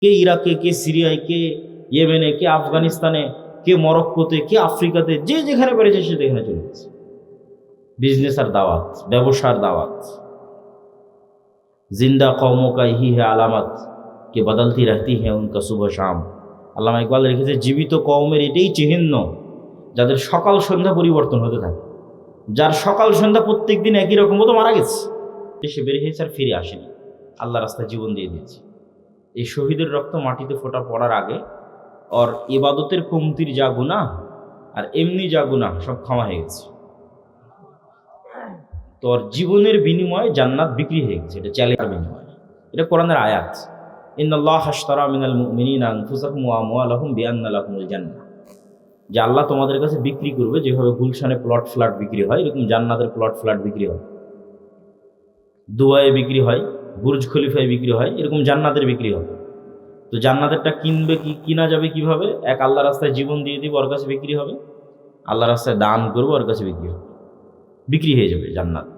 কে ইরাকে, কে সিরিয়ায়, কে ইয়েমেনে, কে আফগানিস্তানে, কে মরক্কোতে, কে আফ্রিকাতে, যে যেখানে পেরেছে সে যেখানে চলে গেছে। বিজনেস আর দাওয়াত, ব্যবসার দাওয়াত। জিন্দা কওমোं का यही है আলামত কে বদলতি रहती है उनका सुबह शाम। আল্লামা ইকবাল লিখেছে, জীবিত কওমের এটাই চিহ্ন যাদের সকাল সন্ধ্যা পরিবর্তন হতে থাকে। যার সকাল সন্ধ্যা প্রত্যেক দিন একই রকম, ও তো মারা গেছে, দেশে বের হয়েছে আর ফিরে আসেনি, আল্লাহ রাস্তায় জীবন দিয়ে দিয়েছে। এই শহীদের রক্ত মাটিতে ফোঁটা পড়ার আগে ওর ইবাদতের কমতির যা গুনাহ আর এমনি যা গুনাহ সব ক্ষমা হয়ে গেছে। তোর জীবনের বিনিময়ে জান্নাত বিক্রি হয়ে গেছে, এটা চ্যালেঞ্জের বিনিময়ে। এটা কোরআনের আয়াত, ইন্নাল্লাহা আশতারা মিনাল মুমিনিনা আনফুসাহুম ওয়া আমওয়ালাহুম বিআন্না লাহুমুল জান্নাহ। যে আল্লাহ তোমাদের কাছে বিক্রি করবে, যেভাবে গুলশানে প্লট ফ্ল্যাট বিক্রি হয় এরকম জান্নাতের প্লট ফ্ল্যাট বিক্রি হয়, দুবাইয়ে বিক্রি হয়, বুর্জ খলিফায় বিক্রি হয়, এরকম জান্নাতের বিক্রি হবে। তো জান্নাতেরটা কিনা যাবে কিভাবে? এক, আল্লাহ রাস্তায় জীবন দিয়ে দিব, ওর কাছে বিক্রি হবে। আল্লাহ রাস্তায় দান করবো, ওর কাছে বিক্রি হবে, বিক্রি হয়ে যাবে জান্নাত।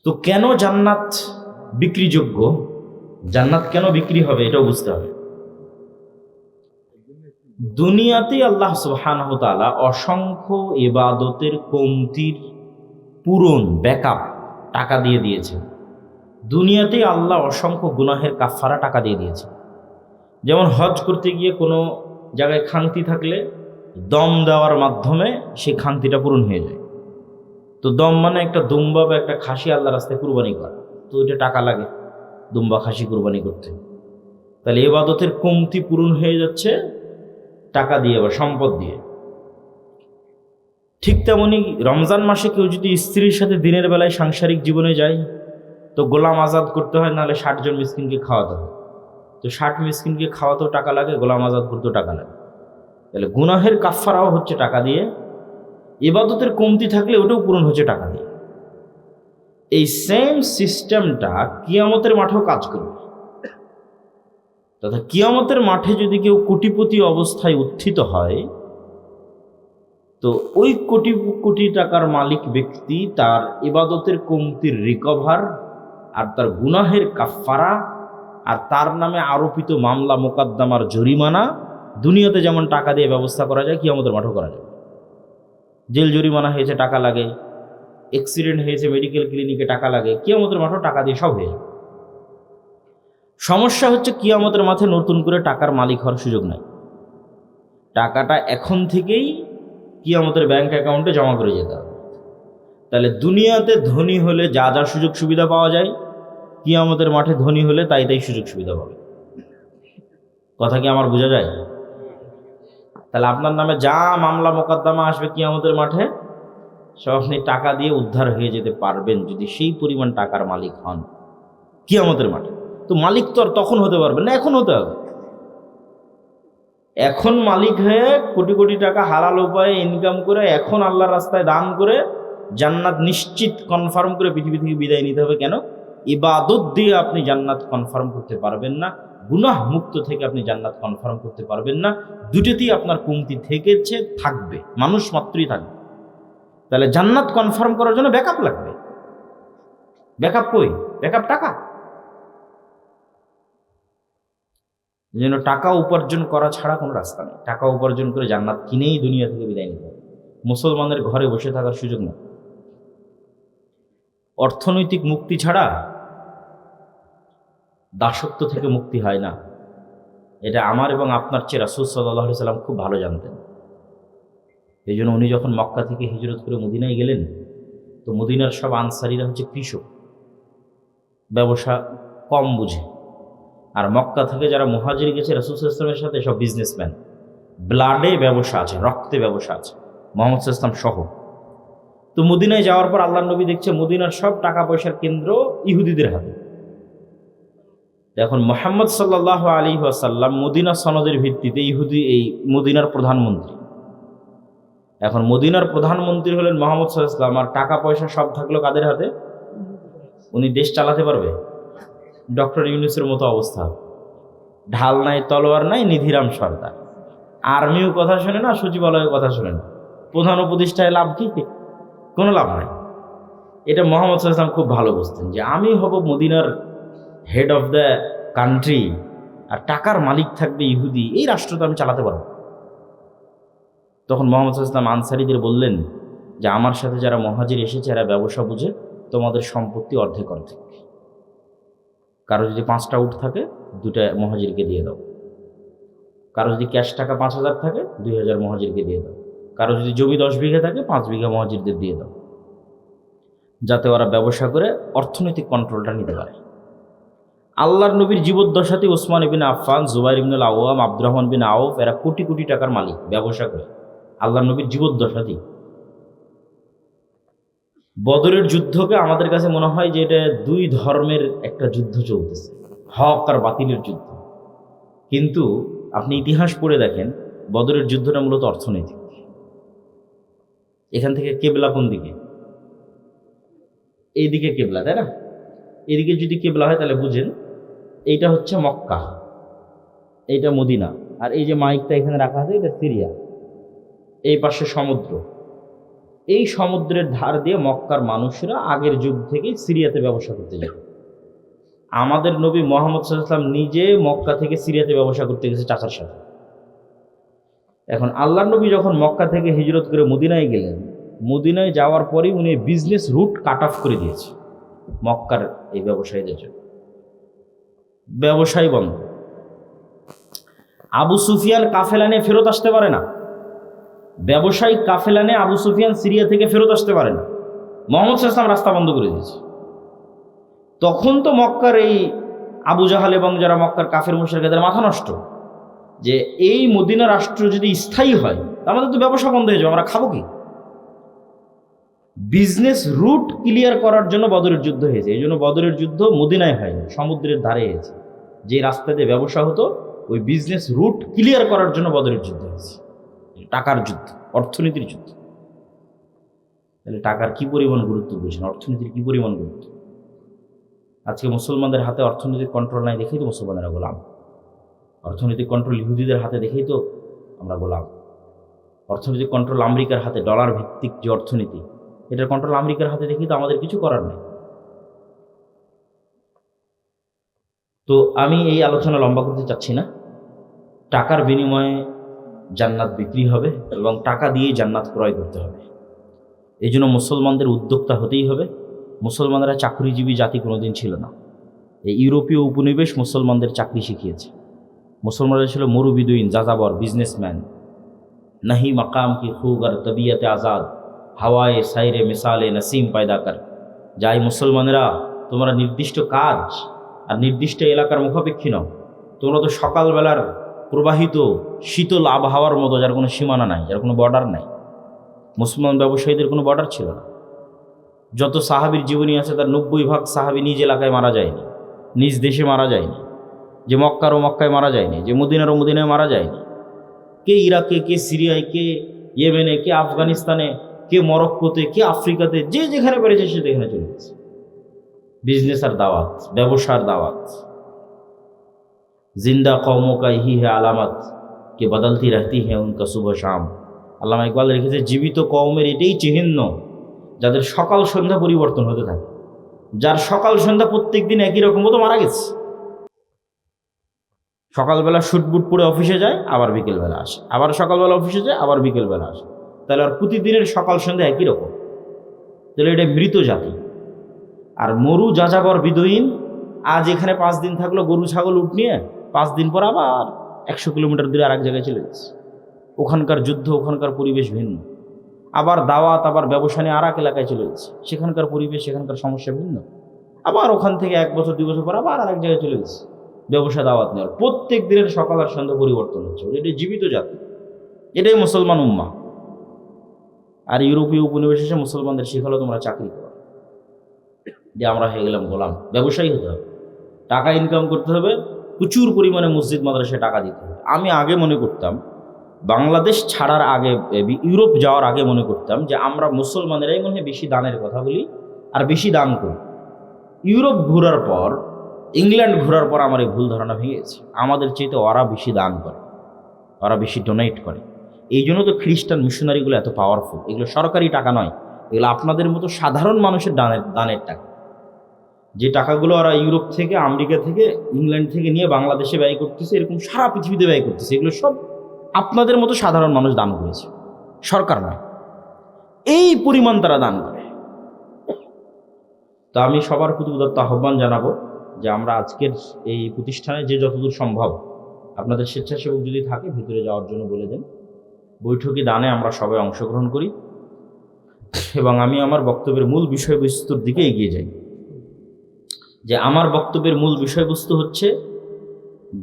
তো কেন জান্নাত বিক্রিযোগ্য, জান্নাত কেন বিক্রি হবে এটাও বুঝতে হবে। দুনিয়াতে আল্লাহ সুবহানাহু ওয়া তাআলা অসংখ্য ইবাদতের কমতির পূরণ, ব্যাকআপ টাকা দিয়ে দিয়েছে। দুনিয়াতে আল্লাহ অসংখ্য গুনাহের কাফারা টাকা দিয়ে দিয়েছে। যেমন হজ করতে গিয়ে কোনো জায়গায় খামতি থাকলে দম দেওয়ার মাধ্যমে সেই খামতিটা পূরণ হয়ে যায়। তো দম মানে একটা দুম্বা বা একটা খাসি আল্লাহ রাস্তায় কুরবানি করা, তো এটা টাকা লাগে দুম্বা খাসি কুরবানি করতে। তাহলে ইবাদতের কমতি পূরণ হয়ে যাচ্ছে টাকা দিয়ে বা সম্পদ দিয়ে। ঠিক তেমনি রমজান মাসে কেউ যদি স্ত্রীর সাথে দিনের বেলায় সাংসারিক জীবনে যায়, তো গোলাম আজাদ করতে হয়, নাহলে 60 জন মিসকিনকে খাওয়াতে হয়। তো 60 মিসকিনকে খাওয়াতেও টাকা লাগে, গোলাম আজাদ করতেও টাকা লাগে। তাহলে গুনাহের কাফারাও হচ্ছে টাকা দিয়ে, ইবাদতের কমতি থাকলে ওটাও পূরণ হচ্ছে টাকা দিয়ে। এই সেম সিস্টেমটা কিয়ামতের মাঠেও কাজ করবে। তথা কিয়ামতের মাঠে যদি কেউ কোটিপতি অবস্থায় উত্থিত হয়, তো ওই কোটি কোটি টাকার মালিক ব্যক্তি তার ইবাদতের কমতির রিকভার আর তার গুনাহের কাফারা আর তার নামে আরোপিত মামলা মোকদ্দমার জরিমানা দুনিয়াতে যেমন টাকা দিয়ে ব্যবস্থা করা যায়, কিয়ামতের মাঠেও করা যায়। জেল জরিমানা হয়েছে টাকা লাগে, অ্যাক্সিডেন্ট হয়েছে মেডিকেল ক্লিনিকে টাকা লাগে, কিয়ামতের মাঠেও টাকা দিয়ে সব হয়ে যাবে। সমস্যা হচ্ছে কিয়ামতের মাঠে নতুন করে টাকার মালিক হওয়ার সুযোগ নাই। টাকাটা এখন থেকেই কিয়ামতের ব্যাংক অ্যাকাউন্টে জমা করে যেতে হবে। তাহলে দুনিয়াতে ধনী হলে যা যা সুযোগ সুবিধা পাওয়া যায়, কিয়ামতের মাঠে ধনী হলে তাই তাই সুযোগ সুবিধা পাবে। কথা কি আমার বোঝা যায়? তাহলে আপনার নামে যা মামলা মোকদ্দমা আসবে কিয়ামতের মাঠে, সব আপনি টাকা দিয়ে উদ্ধার হয়ে যেতে পারবেন যদি সেই পরিমাণ টাকার মালিক হন কিয়ামতের মাঠে। তো মালিক তো আর তখন হতে পারবেন না, এখন হতে হবে। এখন মালিক হয়ে কোটি কোটি টাকা হালাল উপায়ে ইনকাম করে এখন আল্লাহর রাস্তায় দান করে জান্নাত নিশ্চিত কনফার্ম করে পৃথিবী থেকে বিদায় নিতে হবে। কেন? ইবাদত দিয়ে আপনি জান্নাত কনফার্ম করতে পারবেন না, গুনাহ মুক্ত থেকে আপনি জান্নাত কনফার্ম করতে পারবেন না। দুটোতেই আপনার কমতি থেকেছে, থাকবে, মানুষ মাত্রই থাকবে। তাহলে জান্নাত কনফার্ম করার জন্য ব্যাকআপ লাগবে। ব্যাকআপ কই? ব্যাকআপ টাকা। এই জন্য টাকা উপার্জন করা ছাড়া কোনো রাস্তা নেই। টাকা উপার্জন করে জান্নাত কিনেই দুনিয়া থেকে বিদায় নিতে হবে। মুসলমানের ঘরে বসে থাকার সুযোগ নেই। অর্থনৈতিক মুক্তি ছাড়া দাসত্ব থেকে মুক্তি হয় না। এটা আমার এবং আপনার চেয়ে রাসূল সাল্লাল্লাহু আলাইহি সাল্লাম খুব ভালো জানতেন। এই জন্য উনি যখন মক্কা থেকে হিজরত করে মদিনায় গেলেন, তো মদিনার সব আনসারীরা হচ্ছে কৃষক, ব্যবসা কম বুঝে। আর মক্কা থেকে যারা মুহাজির গেছে রাসূল সাল্লাল্লাহু আলাইহি ওয়াসাল্লামের সাথে, সব বিজনেসম্যান, ব্লাডে ব্যবসা আছে, রক্তে ব্যবসা আছে, মুহাম্মদ সাল্লাল্লাহু আলাইহি ওয়াসাল্লাম সহ। তো মদিনায় যাওয়ার পর আল্লাহর নবী দেখছে মদিনার সব টাকা পয়সার কেন্দ্র ইহুদিদের হাতে। এখন মুহাম্মদ সাল্লাল্লাহু আলাইহি ওয়াসাল্লাম মদিনা সনদের ভিত্তিতে ইহুদি, এই মদিনার প্রধানমন্ত্রী। এখন মদিনার প্রধানমন্ত্রী হলেন মুহাম্মদ সাল্লাল্লাহু আলাইহি ওয়াসাল্লাম, আর টাকা পয়সা সব থাকলো কাদের হাতে? উনি দেশ চালাতে পারবে? ডক্টর ইউনূসের মতো অবস্থা, ঢাল নাই, তলোয়ার নাই, নিধিরাম সর্দার। আর্মিও কথা শোনে না, সচিবালয়ের কথা শোনে না, প্রধান উপদেষ্টায় লাভ কি? কোনো লাভ নাই। এটা মুহাম্মদ সাল্লাল্লাহু আলাইহি ওয়াসাল্লাম খুব ভালো বুঝতেন যে আমি হব মদিনার হেড অফ দ্য কান্ট্রি আর টাকার মালিক থাকবে ইহুদি, এই রাষ্ট্র তো আমি চালাতে পারবো। তখন মোহাম্মদ সাল্লাল্লাহু আলাইহি ওয়াসাল্লাম আনসারীদের বললেন যে আমার সাথে যারা মুহাজির এসেছে এরা ব্যবসা বুঝে, তোমাদের সম্পত্তি অর্ধেক অর্ধেক। কারো যদি 5টা উট থাকে 2টা মুহাজিরকে দিয়ে দাও, কারো যদি ক্যাশ টাকা 5,000 থাকে 2,000 মুহাজিরকে দিয়ে দাও, কারো যদি জমি 10 বিঘা থাকে 5 বিঘা মুহাজিরদের দিয়ে দাও, যাতে ওরা ব্যবসা করে অর্থনৈতিক কন্ট্রোলটা নিতে পারে। আল্লাহর নবীর জীবদ্দশাতে ওসমান ইবনে আফফান, জুবাইর ইবনুল আওয়াম, আব্দুর রহমান বিন আউফ এরা কোটি কোটি টাকার মালিক ব্যবসা করে আল্লাহর নবীর জীবদ্দশাতেই। বদরের যুদ্ধকে আমাদের কাছে মনে হয় যে এটা 2 ধর্মের একটা যুদ্ধ চলতেছে, হক আর বাতিলের যুদ্ধ। কিন্তু আপনি ইতিহাস পড়ে দেখেন বদরের যুদ্ধটা মূলত অর্থনৈতিক। এখান থেকে কেবলা কোন দিকে? এইদিকে কেবলা, তাই না? এদিকে যদি কেবলা হয় তাহলে বুঝেন এইটা হচ্ছে মক্কা, এইটা মদিনা, আর এই যে মাইকটা এখানে রাখা আছে এটা সিরিয়া। এই পাশে সমুদ্র, এই সমুদ্রের ধার দিয়ে মক্কার মানুষরা আগের যুগ থেকে সিরিয়াতে ব্যবসা করতে যেত। আমাদের নবী মুহাম্মদ সাল্লাল্লাহু আলাইহি ওয়াসাল্লাম নিজে মক্কা থেকে সিরিয়াতে ব্যবসা করতে গেছে চাচার সাথে। এখন আল্লাহর নবী যখন মক্কা থেকে হিজরত করে মদিনায় গেলেন, মদিনায় যাওয়ার পরেই উনি বিজনেস রুট কাট অফ করে দিয়েছে মক্কার এই ব্যবসায়ীদের জন্য। ব্যবসায় বন্ধ। আবু সুফিয়ান কাফেলা নিয়ে ফেরত আসতে পারে না, ব্যবসায়িক কাফেলা নিয়ে আবু সুফিয়ান সিরিয়া থেকে ফেরত আসতে পারে না। মুহাম্মদ সাল্লাল্লাহু আলাইহি ওয়াসাল্লাম রাস্তা বন্ধ করে দিয়েছে। তখন তো মক্কার এই আবু জাহাল এবং যারা মক্কার কাফের মুশরিক এদের মাথা নষ্ট যে এই মদিনা রাষ্ট্র যদি স্থায়ী হয় আমাদের তো ব্যবসা বন্ধ হয়ে যাবে, আমরা খাবো কি? বিজনেস রুট ক্লিয়ার করার জন্য বদরের যুদ্ধ হয়েছে। এই জন্য বদরের যুদ্ধ মদিনায় হয়নি, সমুদ্রের ধারে হয়েছে। যে রাস্তাতে ব্যবসা হতো ওই বিজনেস রুট ক্লিয়ার করার জন্য বদরের যুদ্ধ হয়েছে। টাকার যুদ্ধ, অর্থনীতির যুদ্ধ। তাহলে টাকার কি পরিমাণ গুরুত্ব বুঝেন, অর্থনীতির কি পরিমাণ গুরুত্ব। আজকে মুসলমানদের হাতে অর্থনৈতিক কন্ট্রোল নাই দেখেই তো মুসলমানেরা গোলাম। অর্থনৈতিক কন্ট্রোল ইহুদিদের হাতে দেখেই তো আমরা গোলাম। অর্থনৈতিক কন্ট্রোল আমেরিকার হাতে, ডলার ভিত্তিক যে অর্থনীতি, এটার কন্ট্রোল আমেরিকার হাতে দেখেই তো আমাদের কিছু করার নেই। তো আমি এই আলোচনা লম্বা করতে চাচ্ছি না। টাকার বিনিময়ে জান্নাত বিক্রি হবে এবং টাকা দিয়েই জান্নাত ক্রয় করতে হবে। এই জন্য মুসলমানদের উদ্যোক্তা হতেই হবে। মুসলমানরা চাকরিজীবী জাতি কোনোদিন ছিল না। এই ইউরোপীয় উপনিবেশ মুসলমানদের চাকরি শিখিয়েছে। মুসলমানরা ছিল মরুবিদুইন, যাযাবর, বিজনেসম্যান। নাহি মাকাম কি খুগ আর তবিয়তে আজাদ, হাওয়ায়ে সাইরে মিসালে নসিম পায়দা কর। যাই মুসলমানেরা, তোমরা নির্দিষ্ট কাজ আর নির্দিষ্ট এলাকার মুখাপেক্ষী নও। তোমরা তো সকালবেলার প্রবাহিত শীতল আবহাওয়ার মতো, যার কোনো সীমানা নাই, যার কোনো বর্ডার নাই। মুসলমান ব্যবসায়ীদের কোনো বর্ডার ছিল না। যত সাহাবীর জীবনী আছে তার 90% সাহাবী নিজ এলাকায় মারা যায়নি, নিজ দেশে মারা যায়নি। যে মক্কার ও মক্কায় মারা যায়নি, যে মদিনার ও মদিনায় মারা যায়নি। কে ইরাকে, কে সিরিয়ায়, কে ইয়েমেনে, কে আফগানিস্তানে, কে মরক্কোতে, কে আফ্রিকাতে, যে যেখানে পেরেছে সে যেখানে চলে গেছে। বিজনেস আর দাওয়াত, ব্যবসার দাওয়াত। জিন্দা কওমোं का यही है আলামত কে বদলতি रहती है उनका सुबह शाम। আল্লামা ইকবাল রেখেছে জীবিত কওমের এটাই চিহ্ন যাদের সকাল সন্ধ্যা পরিবর্তন হতে থাকে। যার সকাল সন্ধ্যা প্রত্যেক দিন একই রকম, তো মারা গেছে। সকালবেলা শুটবুট পরে অফিসে যায়, আবার বিকেলবেলা আসে, আবার সকালবেলা অফিসে যায়, আবার বিকেলবেলা আসে। তাহলে আর প্রতিদিনের সকাল সন্ধ্যা একই রকম, তাহলে এটা মৃত জাতি। আর মরু যাযাবর বিদুইন, আজ এখানে 5 দিন থাকলো গরু ছাগল উঠ নিয়ে, 5 দিন পর আবার 100 কিলোমিটার দূরে আরেক জায়গায় চলে গেছে। ওখানকার যুদ্ধ, ওখানকার পরিবেশ ভিন্ন। আবার দাওয়াত, আবার ব্যবসা নিয়ে আর এক এলাকায় চলে গেছে, সেখানকার পরিবেশ, সেখানকার সমস্যা ভিন্ন। আবার ওখান থেকে 1 বছর 2 বছর পর আবার আরেক জায়গায় চলে গেছে ব্যবসা দাওয়াত নেওয়ার। প্রত্যেক দিনের সকাল আর সন্ধ্যা পরিবর্তন হচ্ছে। এটাই জীবিত জাতি, এটাই মুসলমান উম্মাহ। আর ইউরোপীয় উপনিবেশ এসে মুসলমানদের শেখালো তোমরা চাকরি করো, যে আমরা হয়ে গেলাম গোলাম। ব্যবসায়ী হতে হবে, টাকা ইনকাম করতে হবে, প্রচুর পরিমাণে মসজিদ মাদ্রাসায় টাকা দিতে হবে। আমি আগে মনে করতাম, বাংলাদেশ ছাড়ার আগে, ইউরোপ যাওয়ার আগে মনে করতাম যে আমরা মুসলমানেরাই মনে হয় বেশি দানের কথা বলি আর বেশি দান করি। ইউরোপ ঘোরার পর, ইংল্যান্ড ঘোরার পর আমার এই ভুল ধারণা ভেঙে গেছে। আমাদের চাইতে ওরা বেশি দান করে, ওরা বেশি ডোনেট করে। এই জন্য তো খ্রিস্টান মিশনারিগুলো এত পাওয়ারফুল। এগুলো সরকারি টাকা নয়, এগুলো আপনাদের মতো সাধারণ মানুষের দানের টাকা। যে টাকাগুলো ওরা ইউরোপ থেকে, আমেরিকা থেকে, ইংল্যান্ড থেকে নিয়ে বাংলাদেশে ব্যয় করতেছে, এরকম সারা পৃথিবীতে ব্যয় করতেছে। এগুলো সব আপনাদের মতো সাধারণ মানুষ দান করেছে, সরকার নয়। এই পরিমাণ তারা দান করে। তো আমি সবার প্রতি উদাত্ত আহ্বান জানাবো যে আমরা আজকের এই প্রতিষ্ঠানে যে যতদূর সম্ভব আপনাদের স্বেচ্ছাসেবক যদি থাকে ভিতরে যাওয়ার জন্য বলে দেন। বৈঠকি দানে আমরা সবাই অংশগ্রহণ করি এবং আমি আমার বক্তব্যের মূল বিষয়বস্তুর দিকে এগিয়ে যাই। যে আমার বক্তব্যের মূল বিষয়বস্তু হচ্ছে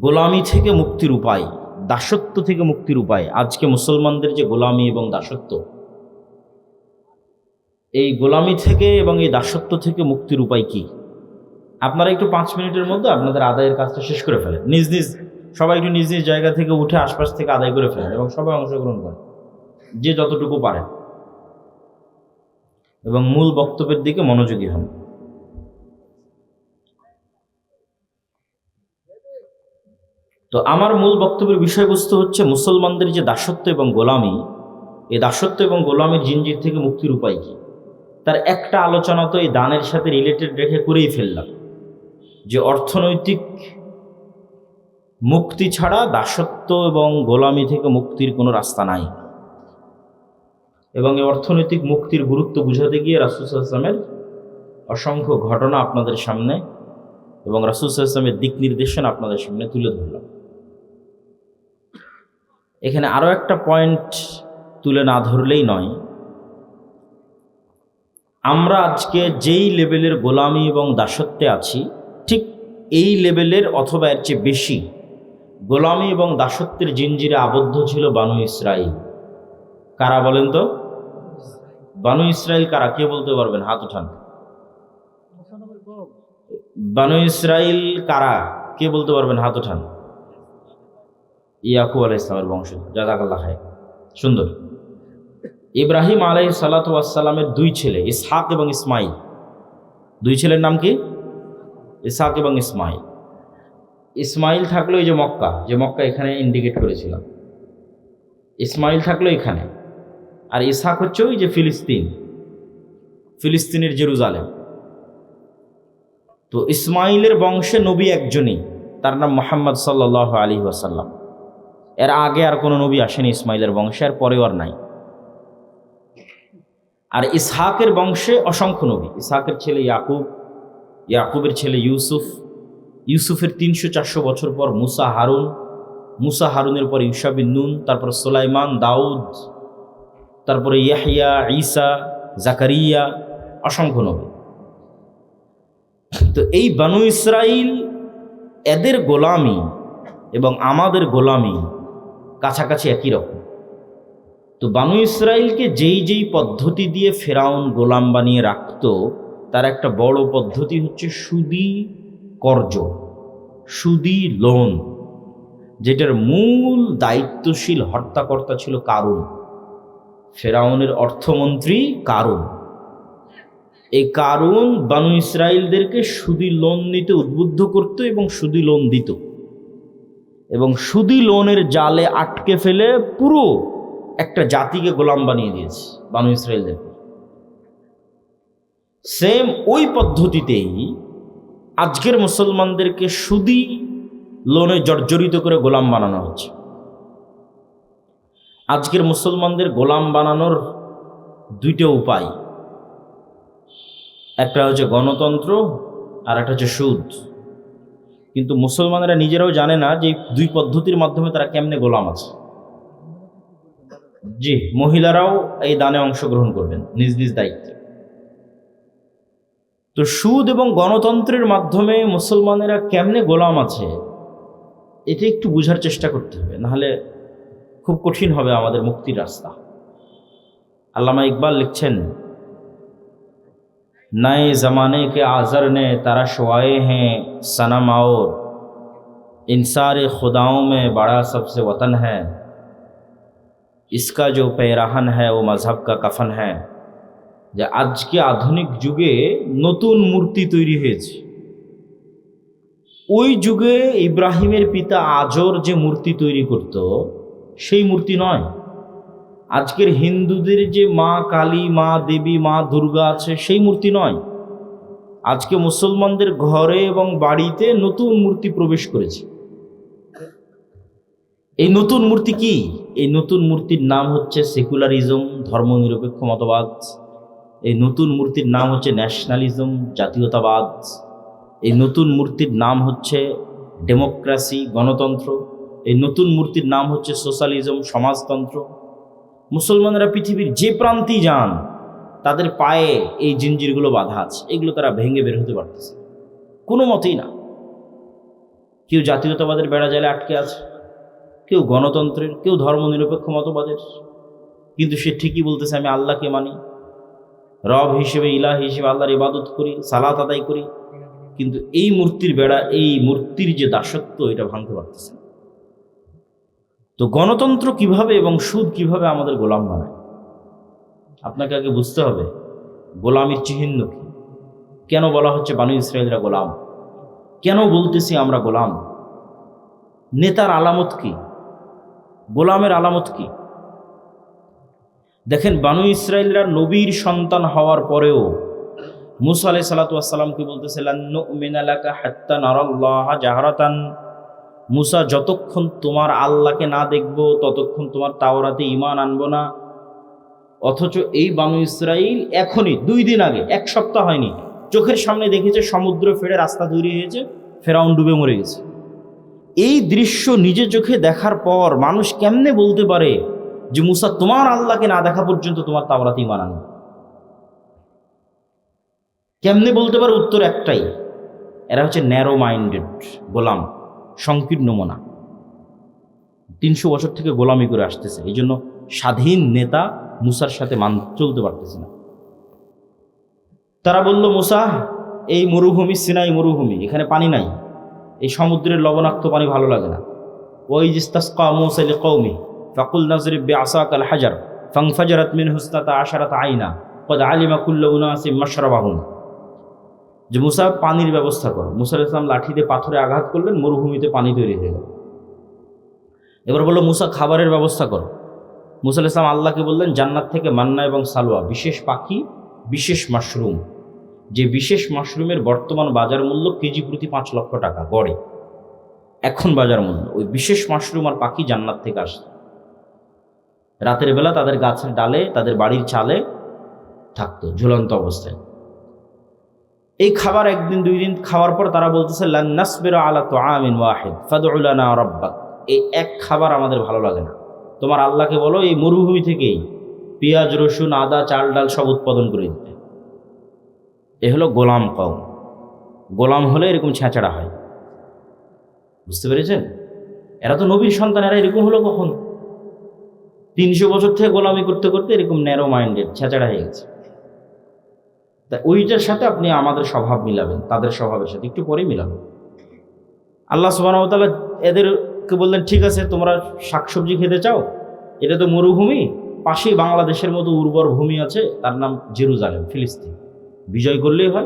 গোলামি থেকে মুক্তির উপায়, দাসত্ব থেকে মুক্তির উপায়। আজকে মুসলমানদের যে গোলামি এবং দাসত্ব, এই গোলামি থেকে এবং এই দাসত্ব থেকে মুক্তির উপায় কি? আপনারা একটু 5 মিনিটের মধ্যে আপনাদের আদায়ের কাজটা শেষ করে ফেলেন। নিজ নিজ সবাই একটু নিজ নিজ জায়গা থেকে উঠে আশপাশ থেকে আদায় করে ফেলেন এবং সবাই অংশগ্রহণ করেন যে যতটুকু পারেন, এবং মূল বক্তব্যের দিকে মনোযোগী হন। তো আমার মূল বক্তব্যের বিষয়বস্তু হচ্ছে মুসলমানদের যে দাসত্ব এবং গোলামি, এই দাসত্ব এবং গোলামির জিনজির থেকে মুক্তির উপায় কি। তার একটা আলোচনা তো এই দানের সাথে রিলেটেড রেখে করেই ফেললাম, যে অর্থনৈতিক মুক্তি ছাড়া দাসত্ব এবং গোলামি থেকে মুক্তির কোনো রাস্তা নাই। এবং এই অর্থনৈতিক মুক্তির গুরুত্ব বুঝাতে গিয়ে রাসূল সাল্লাল্লাহু আলাইহি ওয়াসাল্লামের অসংখ্য ঘটনা আপনাদের সামনে এবং রাসূল সাল্লাল্লাহু আলাইহি ওয়াসাল্লামের দিক নির্দেশনা আপনাদের সামনে তুলে ধরলাম। এখানে আরও একটা পয়েন্ট তুলে না ধরলেই নয়। আমরা আজকে যেই লেভেলের গোলামি এবং দাসত্বে আছি, ঠিক এই লেভেলের অথবা এর চেয়ে বেশি গোলামি এবং দাসত্বের জিনজিরে আবদ্ধ ছিল বানু ইসরাইল। কারা বলেন তো? বানু ইসরাইল কারা? কে বলতে পারবেন? হাত উঠান। বানু ইসরাইল কারা? কে বলতে পারবেন? হাত উঠান। ইয়াকুব আলাইহিস সালামের বংশ। জাযাকাল্লাহ খায়র। সুন্দর। ইব্রাহিম আলাইহিস সালাতু ওয়াস সালামের 2 ছেলে, ইসহাক এবং ইসমাইল। 2 ছেলের নাম কি? ইসহাক এবং ইসমাইল। ইসমাইল থাকলো এই যে মক্কা এখানে ইন্ডিকেট করেছিলাম। ইসমাইল থাকলো এখানে, আর ইসহাক হচ্ছে ওই যে ফিলিস্তিনের জেরুজালেম। তো ইসমাইলের বংশে নবী একজনই, তার নাম মুহাম্মদ সাল্লাল্লাহু আলাইহি ওয়াসাল্লাম। এর আগে আর কোনো নবী আসেনি ইসমাইলের বংশে, আর পরেও আর নাই। আর ইসহাকের বংশে অসংখ্য নবী। ইসহাকের ছেলে ইয়াকুব, ইয়াকুবের ছেলে ইউসুফ, ইউসুফের 300-400 বছর পর মুসা হারুনের পর ইউশা বিন নুন, তারপর সুলাইমান, দাউদ, তারপরে ইয়াহইয়া, ঈসা, জাকারিয়া, অসংখ্য নবী। তো এই বানু ইসরাইল, এদের গোলামি এবং আমাদের গোলামি কাছাকাছি একই রকম। তো বানু ইসরাইলকে যেই পদ্ধতি দিয়ে ফেরাউন গোলাম বানিয়ে রাখত, তার একটা বড় পদ্ধতি হচ্ছে সুদি কর্জ, সুদি লোন, যেটার মূল দায়িত্বশীল হর্তাকর্তা ছিল কারুন, ফেরাউনের অর্থমন্ত্রী কারুন। এই কারুন বানু ইসরাইলদেরকে সুদি লোন নিতে উদ্বুদ্ধ করত এবং সুদি লোন দিত, এবং সুদি লোনের জালে আটকে ফেলে পুরো একটা জাতিকে গোলাম বানিয়ে দিয়েছে বানু ইসরাইলদেরকে। সেম ওই পদ্ধতিতেই আজকের মুসলমানদেরকে সুদি লোনে জর্জরিত করে গোলাম বানানো হচ্ছে। আজকের মুসলমানদের গোলাম বানানোর 2টা উপায়, একটা হচ্ছে গণতন্ত্র আর একটা হচ্ছে সুদ। কিন্তু মুসলমানেরা নিজেরাও জানে না যে 2 পদ্ধতির মাধ্যমে তারা কেমনে গোলাম আছে। জি, মহিলারাও এই দানে অংশগ্রহণ করবেন নিজ নিজ দায়িত্বে। তো সুদ এবং গণতন্ত্রের মাধ্যমে মুসলমানেরা কেমনে গোলাম আছে, এটা একটু বোঝার চেষ্টা করতে হবে, নাহলে খুব কঠিন হবে আমাদের মুক্তির রাস্তা। আল্লামা ইকবাল লিখছেন, नए ज़माने के आज़र ने तरशवाए हैं सनम और इंसार खुदाओं में बड़ा सबसे वतन है, इसका जो पैराहन है वो मजहब का कफन है। যে আজকে আধুনিক যুগে নতুন মূর্তি তৈরি হয়েছে, ওই যুগে ইব্রাহিমের পিতা আজর যে মূর্তি তৈরি করত সেই মূর্তি নয়। আজকের হিন্দুদের যে মা কালী, মা দেবী, মা দুর্গা আছে সেই মূর্তি নয়। আজকে মুসলমানদের ঘরে এবং বাড়িতে নতুন মূর্তি প্রবেশ করেছে। এই নতুন মূর্তি কি? এই নতুন মূর্তির নাম হচ্ছে সেকুলারিজম, ধর্মনিরপেক্ষ মতবাদ। এই নতুন মূর্তির নাম হচ্ছে ন্যাশনালিজম, জাতীয়তাবাদ। এই নতুন মূর্তির নাম হচ্ছে ডেমোক্রেসি, গণতন্ত্র। এই নতুন মূর্তির নাম হচ্ছে সোশ্যালিজম, সমাজতন্ত্র। মুসলমানরা পৃথিবীর যে প্রান্তেই যান, তাদের পায়ে এই জিঞ্জিরগুলো বাঁধা আছে, এগুলো তারা ভেঙে বের হতে পারতেছে কোনো মতেই না। কেউ জাতীয়তাবাদের বেড়া জালে আটকে আছে, কেউ গণতন্ত্রের, কেউ ধর্মনিরপেক্ষ মতবাদের। কিন্তু সে ঠিকই বলতেছে আমি আল্লাহকে মানি, রব হিসেবে, ইলাহ হিসেবে আল্লাহর ইবাদত করি, সালাত আদায় করি। কিন্তু এই মূর্তির বেড়া, এই মূর্তির যে দাসত্ব, এটা ভাঙতে পারতেছে না। তো গণতন্ত্র কিভাবে এবং সুদ কিভাবে আমাদের গোলাম বানায়, আপনাকে আগে বুঝতে হবে গোলামির চিহ্ন কি। কেন বলা হচ্ছে বানু ইসরায়েলরা গোলাম? কেন বলতেছি আমরা গোলাম? নেতার আলামত কি? গোলামের আলামত কি? দেখেন, বানু ইসরায়েলরা নবীর সন্তান হওয়ার পরেও মুসা আলাইহিস সালাতু ওয়াস সালামকে বলতেছে লান নুমিনা লাকা হাত্তা নারাল্লাহা জাহরাতান। মুসা, যতক্ষণ তোমার আল্লাহকে না দেখব ততক্ষণ তোমার তাওরাতে ঈমান আনবো না। অথচ এই বানু ইসরাইল এখনই 2 দিন আগে, 1 সপ্তাহ হয়নি, চোখের সামনে দেখেছে সমুদ্র ফেড়ে রাস্তা তৈরি হয়েছে, ফেরাউন ডুবে মরে গেছে। এই দৃশ্য নিজে চোখে দেখার পর মানুষ কেমনে বলতে পারে যে মুসা, তোমার আল্লাহকে না দেখা পর্যন্ত তোমার তাওরাতে ঈমান আনবে? কেমনে বলতে পারে? উত্তর একটাই, এরা হচ্ছে ন্যারো মাইন্ডেড গোলাম, সংকীর্ণ মনা। 300 বছর থেকে গোলামি করে আসতেছে, এই জন্য স্বাধীন নেতা মুসার সাথে চলতে পারতেছে না। তারা বলল, মুসা, এই মরুভূমি সিনাই মরুভূমি, এখানে পানি নাই, এই সমুদ্রের লবণাক্ত পানি ভালো লাগে না। ওয়াইয ইসতাসকা মূসা লিকওমি ফাকুল নাযরিব বিআসাকাল হাজার ফানফাজারাত মিনহু ইসনাতা আশারাতা আইনা ক্বাদ আলিমা কুল্লু উনাসিম মাশরাবাহুম। যে মুসা, পানির ব্যবস্থা করো। মুসা আলাইহিস সালাম লাঠি দিয়ে পাথরে আঘাত করলেন, মরুভূমিতে পানি তৈরি হয়ে গেল। এবার বললো, মুসা, খাবারের ব্যবস্থা করো। মুসা আলাইহিস সালাম আল্লাহকে বললেন, জান্নাত থেকে মান্না এবং সালোয়া, বিশেষ পাখি, বিশেষ মাশরুম, যে বিশেষ মাশরুমের বর্তমান বাজার মূল্য কেজি প্রতি 5 লক্ষ টাকা গড়ে, এখন বাজার মূল্য। ওই বিশেষ মাশরুম আর পাখি জান্নাত থেকে আসে। রাতের বেলা তাদের গাছের ডালে, তাদের বাড়ির চালে থাকতো ঝুলন্ত অবস্থায়। এই খাবার 1 দিন 2 দিন খাওয়ার পর তারা বলতেছে লান নাসবিরা আলা তুআমিন ওয়াহিদ ফাদউ লানা রাব্বাক। এই এক খাবার আমাদের ভালো লাগে না, তোমার আল্লাহকে বলো এই মরুভূমি থেকেই পেঁয়াজ, রসুন, আদা, চাল, ডাল সব উৎপাদন করে দিতে। এ হলো গোলাম কওম। গোলাম হলে এরকম ছেঁচড়া হয়, বুঝতে পেরেছেন? এরা তো নবীর সন্তান, এরা এরকম হলো কখন? 300 বছর থেকে গোলামি করতে করতে এরকম ন্যারো মাইন্ডেড ছেঁচড়া হয়ে গেছে। তা ওইটার সাথে আপনি আমাদের স্বভাব মিলাবেন, তাদের স্বভাবের সাথে একটু পরে মিলাবেন। আল্লাহ সুবহানাহু ওয়া তাআলা এদেরকে বললেন, ঠিক আছে, তোমরা শাকসবজি খেতে চাও, এটা তো মরুভূমি, পাশেই বাংলাদেশের মতো উর্বর ভূমি আছে, তার নাম জেরুজালেম, ফিলিস্তিন, বিজয় করলেই হয়।